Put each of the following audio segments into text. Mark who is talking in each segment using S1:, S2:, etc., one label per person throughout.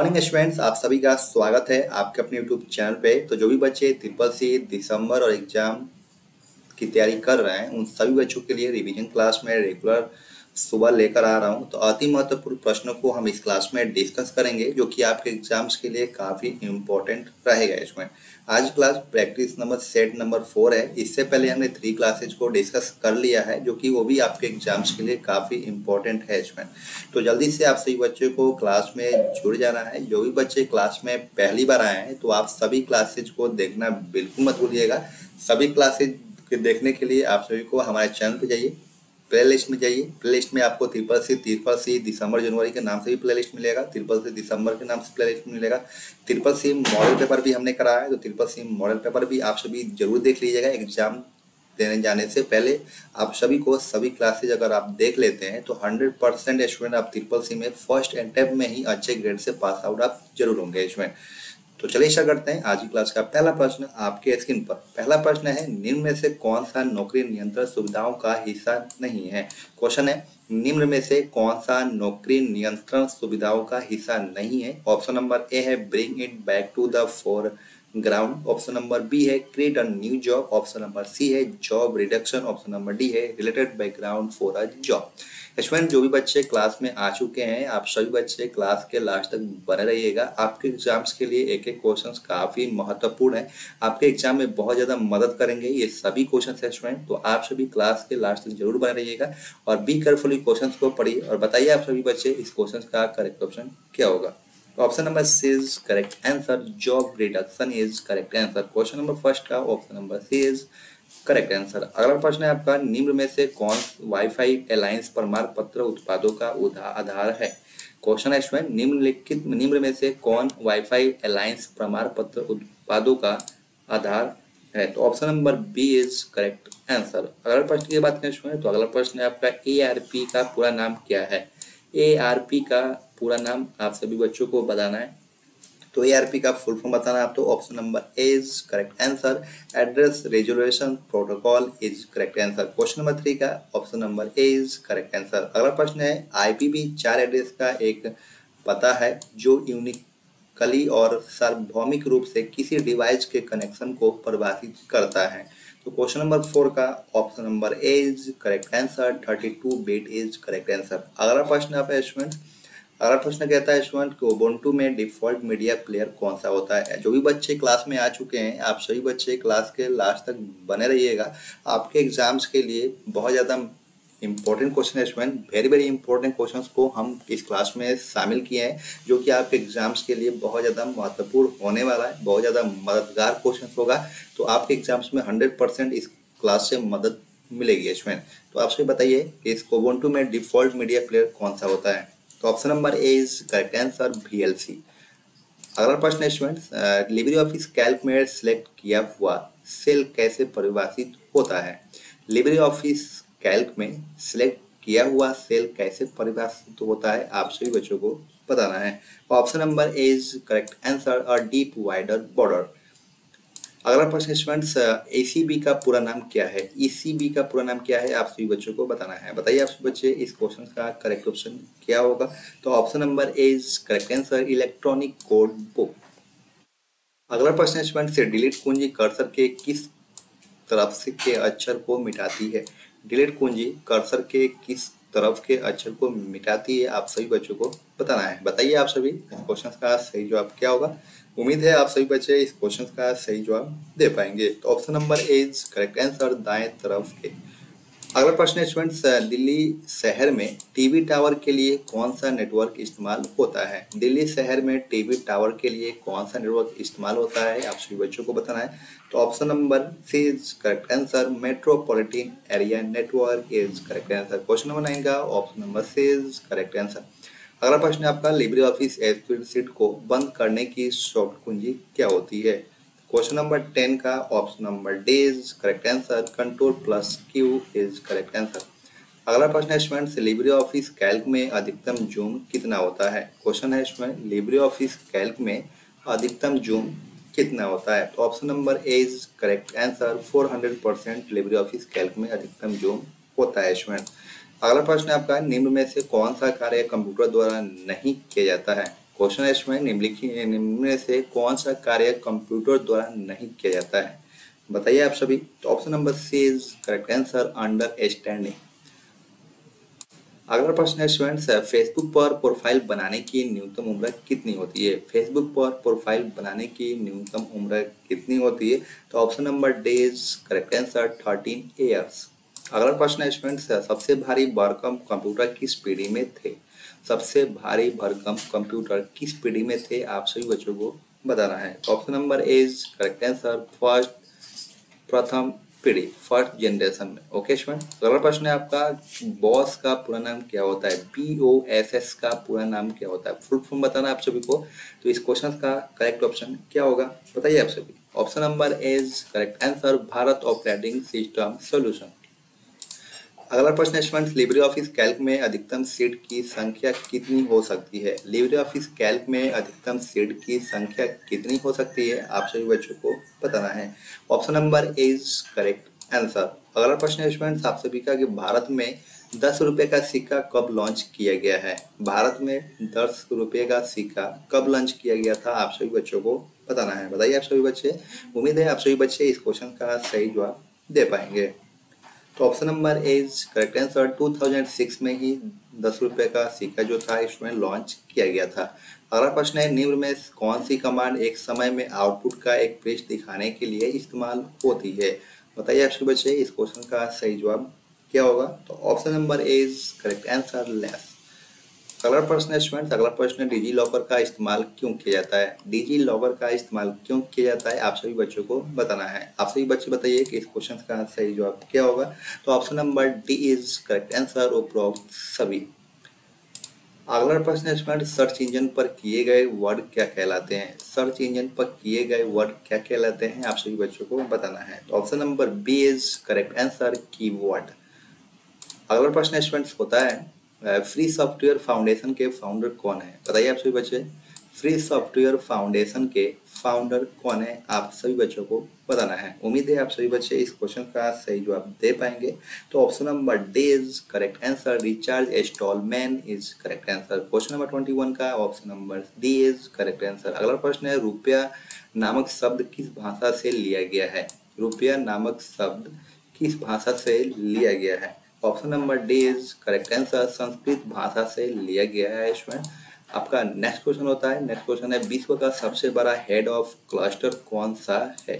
S1: Morning students, आप सभी का स्वागत है आपके अपने यूट्यूब चैनल पे। तो जो भी बच्चे ट्रिपल सी दिसंबर और एग्जाम की तैयारी कर रहे हैं उन सभी बच्चों के लिए रिवीजन क्लास में रेगुलर सुबह लेकर आ रहा हूं। तो अति महत्वपूर्ण प्रश्नों को हम इस क्लास में डिस्कस करेंगे जो कि आपके एग्जाम्स के लिए काफ़ी इम्पोर्टेंट रहेगा। इसमें आज class practice number set number 4 है। इससे पहले हमने 3 क्लासेज को डिस्कस कर लिया है जो कि वो भी आपके एग्जाम्स के लिए काफ़ी इम्पोर्टेंट है। इसमें तो जल्दी से आप सभी बच्चों को क्लास में जुड़ जाना है। जो भी बच्चे क्लास में पहली बार आए हैं तो आप सभी क्लासेज को देखना बिल्कुल मत भूलिएगा। सभी क्लासेज के देखने के लिए आप सभी को हमारे चैनल पे जाइए, प्ले लिस्ट में जाइए। प्ले लिस्ट में आपको ट्रिपल सी दिसंबर जनवरी के नाम से भी प्ले लिस्ट मिलेगा, ट्रिपल सी दिसंबर के नाम से प्ले लिस्ट मिलेगा। ट्रिपल सी मॉडल पेपर भी हमने कराया है, तो ट्रिपल सी मॉडल पेपर भी आप सभी जरूर देख लीजिएगा। एग्जाम देने जाने से पहले आप सभी को सभी क्लासेज अगर आप देख लेते हैं तो 100% स्टूडेंट आप ट्रिपल सी में फर्स्ट अटेम्प्ट में ही अच्छे ग्रेड से पास आउट आप जरूर होंगे इसमें। तो चलिए स्टार्ट करते हैं आज की क्लास का पहला प्रश्न आपके स्क्रीन पर। पहला प्रश्न है, निम्न में से कौन सा नौकरी नियंत्रण सुविधाओं का हिस्सा नहीं है। क्वेश्चन है, निम्न में से कौन सा नौकरी नियंत्रण सुविधाओं का हिस्सा नहीं है। ऑप्शन नंबर ए है bring it back to the foreground, option number B है create a new job, option number C है job reduction, option number D है related background for a job. Student जो भी बच्चे class में आ चुके हैं आप सभी बच्चे क्लास के लास्ट तक बने रहिएगा। आपके एग्जाम्स के लिए एक एक क्वेश्चंस काफी महत्वपूर्ण है, आपके एग्जाम में बहुत ज्यादा मदद करेंगे ये सभी क्वेश्चंस है स्टूडेंट। तो आप सभी क्लास के लास्ट तक जरूर बने रहिएगा और बी केयरफुली क्वेश्चंस को पढ़िए और बताइए आप सभी बच्चे इस क्वेश्चन का करेक्ट ऑप्शन क्या होगा। Option number C is correct answer, job reduction is correct answer. Question number first का option number C is correct answer. अगला प्रश्न है आपका, निम्न में से कौन वाईफाई अलायंस प्रमाण पत्र उत्पादों का आधार है। क्वेश्चन है स्टूडेंट, निम्न में से कौन वाईफाई अलायंस प्रमाण पत्र उत्पादों का आधार है। तो option number B is correct answer. अगला प्रश्न की बात करें स्टूडेंट तो अगला प्रश्न है आपका, एआरपी का पूरा नाम क्या है। एआरपी का पूरा नाम आप सभी बच्चों को बताना है। तो एआरपी का फुल फॉर्म बताना है आप, तो option number A is correct answer, address resolution protocol is correct answer. Question number 3 का option number A is correct answer. अगला प्रश्न है, IPv4 एड्रेस का एक पता है जो यूनिकली और सार्वभौमिक रूप से किसी डिवाइस के कनेक्शन को परिभाषित करता है। तो क्वेश्चन नंबर 4 का option number A is correct answer, 32 bit is correct answer. अगला प्रश्न आप स्टूडेंट, अगला प्रश्न कहता है स्टूडेंट को उबुंटू में डिफॉल्ट मीडिया प्लेयर कौन सा होता है। जो भी बच्चे क्लास में आ चुके हैं आप सभी बच्चे क्लास के लास्ट तक बने रहिएगा। आपके एग्जाम्स के लिए बहुत ज़्यादा इंपॉर्टेंट क्वेश्चन है student, very very important questions को हम इस क्लास में शामिल किए हैं जो कि आपके एग्जाम्स के लिए बहुत ज़्यादा महत्वपूर्ण होने वाला है, बहुत ज़्यादा मददगार क्वेश्चन होगा। तो आपके एग्जाम्स में 100% इस क्लास से मदद मिलेगी स्टूडेंट। तो आप सभी बताइए कि इस उबुंटू में डिफॉल्ट मीडिया प्लेयर कौन सा होता है। तो option number A is correct answer, VLC। अगला प्रश्न है स्टूडेंट्स, लिब्रे ऑफिस कैल्क में सिलेक्ट किया हुआ सेल कैसे परिभाषित होता है। लिब्रे ऑफिस कैल्क में सिलेक्ट किया हुआ सेल कैसे परिभाषित होता है आप सभी बच्चों को बताना है। Option number A is correct answer, a deep wider border. अगला प्रश्न स्टूडेंट्स, ACB का पूरा नाम क्या है। ECB का पूरा नाम क्या है आप सभी बच्चों को बताना है। बताइए आप सभी बच्चे इस क्वेश्चन का करेक्ट ऑप्शन क्या होगा। तो option number A is correct answer, electronic code book. अगला प्रश्न स्टूडेंट्स, डिलीट कुंजी कर्सर के किस तरफ से के अक्षर को मिटाती है। डिलीट कुंजी कर्सर के किस तरफ के अक्षर को मिटाती है आप सभी बच्चों को बताना है। बताइए आप सभी इस क्वेश्चन का सही जवाब क्या होगा। उम्मीद है आप सभी बच्चे इस क्वेश्चन का सही जवाब दे पाएंगे। तो option number A is correct answer, दाएं तरफ के। अगला प्रश्न स्टूडेंट्स, दिल्ली शहर में टीवी टावर के लिए कौन सा नेटवर्क इस्तेमाल होता है। दिल्ली शहर में टीवी टावर के लिए कौन सा नेटवर्क इस्तेमाल होता है आप सभी बच्चों को बताना है। तो option number C is correct answer, metropolitan area network is correct answer. Question number 9 का option number C is correct answer. अगला प्रश्न आपका, लिब्रे ऑफिस स्प्रेडशीट को बंद करने की सॉफ्ट कुंजी क्या होती है। क्वेश्चन नंबर 10 का option number D is correct answer, Ctrl+Q is correct answer. अगला प्रश्न है स्टूडेंट्स, लिब्रे ऑफिस कैल्क में अधिकतम जूम कितना होता है। क्वेश्चन है स्टूडेंट, लिब्रे ऑफिस कैल्क में अधिकतम जूम कितना होता है। तो option number A is correct answer, 400% Libre office Calc में अधिकतम जूम होता है स्टूडेंट। अगला प्रश्न है आपका, निम्न में से कौन सा कार्य कंप्यूटर द्वारा नहीं किया जाता है। क्वेश्चन है इसमें निम्न में से कौन सा कार्य कंप्यूटर द्वारा नहीं किया जाता है, बताइए आप सभी। तो option number C is correct answer, understanding. अगला प्रश्न है स्टूडेंट्स, फेसबुक पर प्रोफाइल बनाने की न्यूनतम उम्र कितनी होती है? फेसबुक पर प्रोफाइल बनाने की न्यूनतम उम्र कितनी होती है? तो option number D is correct answer, 13 years. अगला प्रश्न है स्टूडेंट्स, सबसे भारी भरकम कंप्यूटर किस पीढ़ी में थे? सबसे भारी भरकम कंप्यूटर किस पीढ़ी में थे, आप सभी बच्चों को बताना है। Option number A is correct answer, प्रथम पीढ़ी, फर्स्ट जनरेशन में। ओके स्टूडेंट, अगला प्रश्न है आपका, बॉस का पूरा नाम क्या होता है? BOSS का पूरा नाम क्या होता है? फुल फॉर्म बताना है आप सभी को। तो इस क्वेश्चन का करेक्ट ऑप्शन क्या होगा, बताइए आप सभी। Option number A is correct answer, Bharat operating system solution. अगला प्रश्न है स्टूडेंट्स, लिब्रे ऑफिस कैल्क में अधिकतम सीट की संख्या कितनी हो सकती है? लिब्रे ऑफिस कैल्क में अधिकतम सीट की संख्या कितनी हो सकती है, आप सभी बच्चों को बताना है। Option number A is correct answer. अगला प्रश्न है स्टूडेंट्स, आप सभी का कि भारत में 10 रुपये का सिक्का कब लॉन्च किया गया है? भारत में 10 रुपये का सिक्का कब लॉन्च किया गया था, आप सभी बच्चों को बताना है। बताइए आप सभी बच्चे। उम्मीद है आप सभी बच्चे इस क्वेश्चन का सही जवाब दे पाएंगे। तो option number A is correct answer, 2006 में ही 10 रुपये का सिक्का जो था इसमें लॉन्च किया गया था। अगला प्रश्न है, निम्न में कौन सी कमांड एक समय में आउटपुट का एक पृष्ठ दिखाने के लिए इस्तेमाल होती है? बताइए आप सभी बच्चे इस क्वेश्चन का सही जवाब क्या होगा। तो option number A is correct answer, less. अगला प्रश्न है स्टूडेंट्स, अगला प्रश्न है, डिजी लॉकर का इस्तेमाल क्यों किया जाता है? डिजी लॉकर का इस्तेमाल क्यों किया जाता है, आप सभी बच्चों को बताना है। आप सभी बच्चे बताइए कि इस क्वेश्चन का सही जवाब क्या होगा। तो option number D is correct answer, उपरोक्त सभी। अगला प्रश्न है स्टूडेंट्स, सर्च इंजन पर किए गए वर्ड क्या कहलाते हैं? सर्च इंजन पर किए गए वर्ड क्या कहलाते हैं, आप सभी बच्चों को बताना है। तो option number B is correct answer, keyword. अगला प्रश्न है स्टूडेंट्स होता है, फ्री सॉफ्टवेयर फाउंडेशन के फाउंडर कौन है? बताइए आप सभी बच्चे। फ्री सॉफ्टवेयर फाउंडेशन के फाउंडर कौन है, आप सभी बच्चों को बताना है। उम्मीद है आप सभी बच्चे इस क्वेश्चन का सही जवाब दे पाएंगे। तो option number D is correct answer, Richard Stallman is correct answer. Question number 21 का option number D is correct answer. अगला प्रश्न है, रुपया नामक शब्द किस भाषा से लिया गया है? रुपया नामक शब्द किस भाषा से लिया गया है? Option number D is correct answer, Sanskrit भाषा से लिया गया है इसमें। आपका नेक्स्ट क्वेश्चन होता है, नेक्स्ट क्वेश्चन है, विश्व का सबसे बड़ा हेड ऑफ क्लस्टर कौन सा है?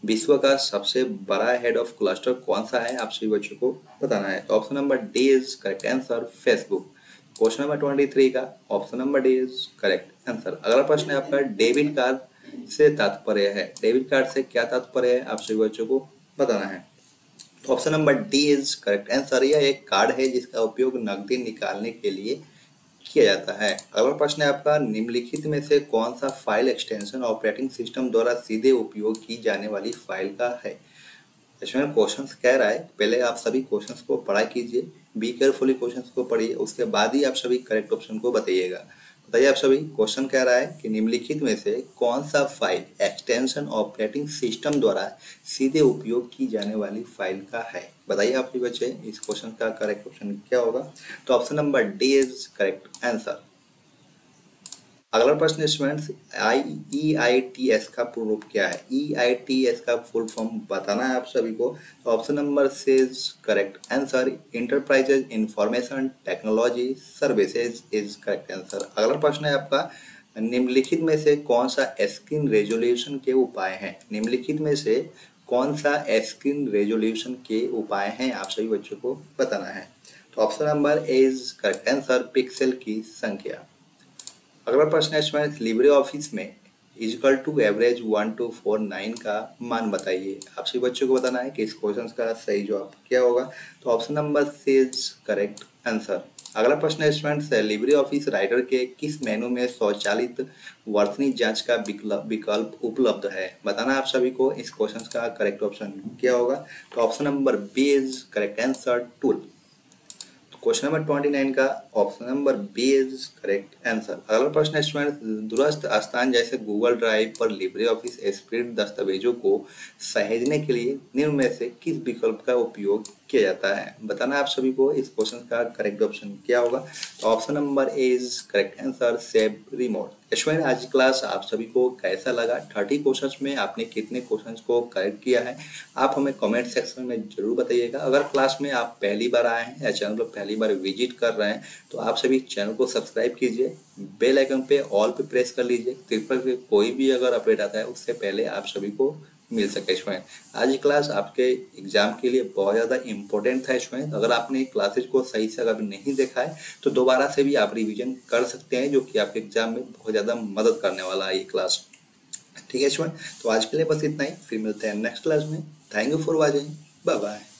S1: विश्व का सबसे बड़ा हेड ऑफ क्लस्टर कौन सा है, आप सभी बच्चों को बताना है। तो option number D is correct answer, Facebook. Question number 23 का option number D is correct answer. अगला प्रश्न है आपका, डेबिट कार्ड से तात्पर्य है? डेबिट कार्ड से क्या तात्पर्य है, आप सभी बच्चों को बताना है। Option number D is correct answer, यह एक कार्ड है जिसका उपयोग नकदी निकालने के लिए किया जाता है। अगला प्रश्न है आपका, निम्नलिखित में से कौन सा फाइल एक्सटेंशन ऑपरेटिंग सिस्टम द्वारा सीधे उपयोग की जाने वाली फाइल का है? इसमें क्वेश्चंस कह रहा है, पहले आप सभी क्वेश्चंस को पढ़ा कीजिए, बी केयरफुली क्वेश्चंस को पढ़िए, उसके बाद ही आप सभी करेक्ट ऑप्शन को बताइएगा। बताइए आप सभी, क्वेश्चन कह रहा है कि निम्नलिखित में से कौन सा फाइल एक्सटेंशन ऑपरेटिंग सिस्टम द्वारा सीधे उपयोग की जाने वाली फाइल का है? बताइए आप बच्चे इस क्वेश्चन का करेक्ट ऑप्शन क्या होगा। तो option number D is correct answer. अगला प्रश्न स्टूडेंट्स, EITS का पूर्ण रूप क्या है? EITS का फुल फॉर्म बताना है आप सभी को। तो option number C is correct answer, enterprises information technology services is correct answer. अगला प्रश्न है आपका, निम्नलिखित में से कौन सा स्क्रीन रेजोल्यूशन के उपाय हैं? निम्नलिखित में से कौन सा स्क्रीन रेजोल्यूशन के उपाय हैं, आप सभी बच्चों को बताना है। तो option number A is correct answer, pixel की संख्या। अगला प्रश्न है स्टूडेंट्स, लिब्रे ऑफिस में इजकल टू एवरेज 1 to 4 9 का मान बताइए। आप सभी बच्चों को बताना है कि इस क्वेश्चन का सही जवाब क्या होगा। तो option number C is correct answer. अगला प्रश्न है स्टूडेंट्स, लिब्रे ऑफिस राइटर के किस मेनू में स्वचालित वर्तनी जांच का विकल्प उपलब्ध है? बताना आप सभी को इस क्वेश्चन का करेक्ट ऑप्शन क्या होगा। तो option number B is correct answer, tool. Question number 29 का option number B is correct answer. अगला प्रश्न है स्टूडेंट, दूरस्थ स्थान जैसे गूगल ड्राइव पर लिब्रे ऑफिस स्प्रेड दस्तावेजों को सहेजने के लिए निम्न में से किस विकल्प का उपयोग किया जाता है। बताना आप सभी को इस क्वेश्चन का करेक्ट ऑप्शन क्या होगा। तो option number A is correct answer, save remote. Yashwant, आज की क्लास आप सभी को कैसा लगा? 30 क्वेश्चंस में आपने कितने क्वेश्चंस को करेक्ट किया है, आप हमें कमेंट सेक्शन में जरूर बताइएगा। अगर क्लास में आप पहली बार आए हैं या चैनल पर पहली बार विजिट कर रहे हैं तो आप सभी चैनल को सब्सक्राइब कीजिए, बेल आइकन पे ऑल पे प्रेस कर लीजिए, ट्रिपल पे कोई भी अगर अपडेट आता है उससे पहले आप सभी को मिल सके। स्टूडेंट, आज की क्लास आपके एग्जाम के लिए बहुत ज़्यादा इंपॉर्टेंट था। स्टूडेंट, अगर आपने क्लासेज को सही से अगर नहीं देखा है तो दोबारा से भी आप रिवीजन कर सकते हैं, जो कि आपके एग्जाम में बहुत ज़्यादा मदद करने वाला है ये क्लास। ठीक है स्टूडेंट, तो आज के लिए बस इतना ही, फिर मिलते हैं नेक्स्ट क्लास में। Thank you for watching, bye bye.